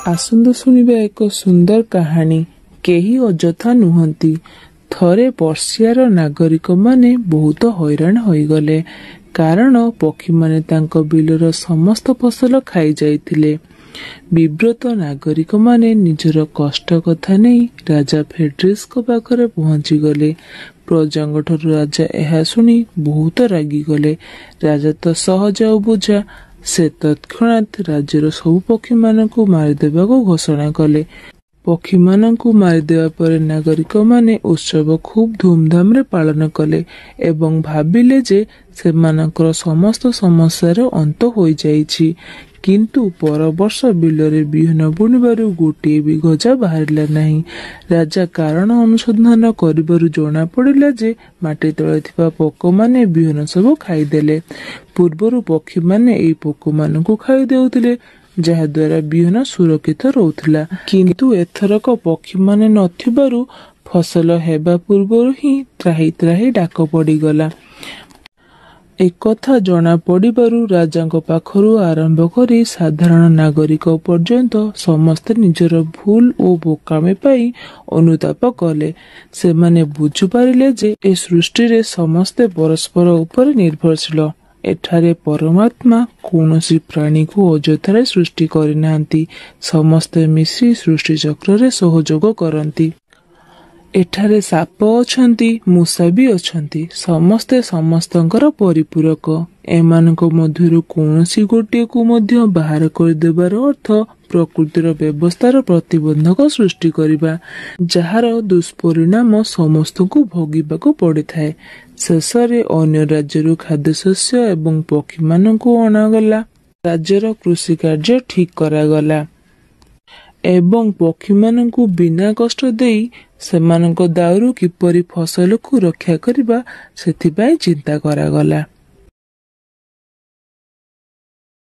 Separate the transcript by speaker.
Speaker 1: आसंतु शुणिबा एक सुंदर कहानी। केही अजथा नुहंती। थरे पर्सियार नागरिक माने बहुत हैरान होइगले, कारण पक्षी माने तांको बिलर समस्त फसल खाई जाइथिले। विव्रत नागरिक माने निजर कष्ट कथा नहीं राजा फेड्रिस को पाखरे पहुंची गले। प्रजांग ठरू राजा एहा सुनी बहुत रागी गले। राजा तो सहज और बुझा, से तत्क्षणात राज्यर सब पक्षी मानकु मारिदेबा को घोषणा कले। पक्षी मानकु मारिदेबा पर नागरिक माने उत्सव खूब धूमधाम रे पालन कले एवं भाबिले जे सेमानकर समस्त समस्यार अंत होई जाइछि। किंतु पर वर्ष बिलरे बिहन बुणिबारु गोटे भी गजा बाहरिला नहीं। राजा कारण अनुसंधान करिबारु जणा पड़िला जे माटी तळे थिबा पोक माने बिहन सब खाइदेले। पूर्वरु पक्षी माने एई पोक मानकु खाइ देउथिले, जहा द्वारा बिहन सुरक्षित रहउथिला। किंतु एथरक पक्षी माने नथिबारु फसल हेबा पूर्वरु ही त्राही त्राही डाक पड़ीगला। एकथा जना पड़िबारु राजांको पाखरु आरंभ करी साधारण नागरिक पर्यंत समस्त निजर भूल ओ बोकामे पाई अनुताप कले। सेमाने बुझु पारिले जे ए सृष्टि रे समस्ते परस्पर उपर निर्भरशील। एठारे परमात्मा कौनसी प्राणी को अजथारे सृष्टि करिनांती, समस्ते मिसी सृष्टि चक्र रे सहयोग करंती। एठारे साप अछंती, मूसा भी अछंती, समस्ते समस्तंकर परिपूरक। एमानक मध्यरु कौनसी गोटे को मध्य बाहर कर देबार अर्थ प्रकृतिर व्यवस्थार प्रतिबंधक सृष्टि करिबा, जहार दुष्परिणाम समस्त को भोगिबाको पड़िथाए। शेषरे अन्य राज्यरु खाद्यशस्य एवं पक्षी मानकु अणागला। राज्यर कृषि कार्य ठीक करागला एवं पक्षी मानकु बिना कष्ट देई सेमानक दाउरु किपरि फसल को रक्षा करिबा सेथिपाई चिंता करागला।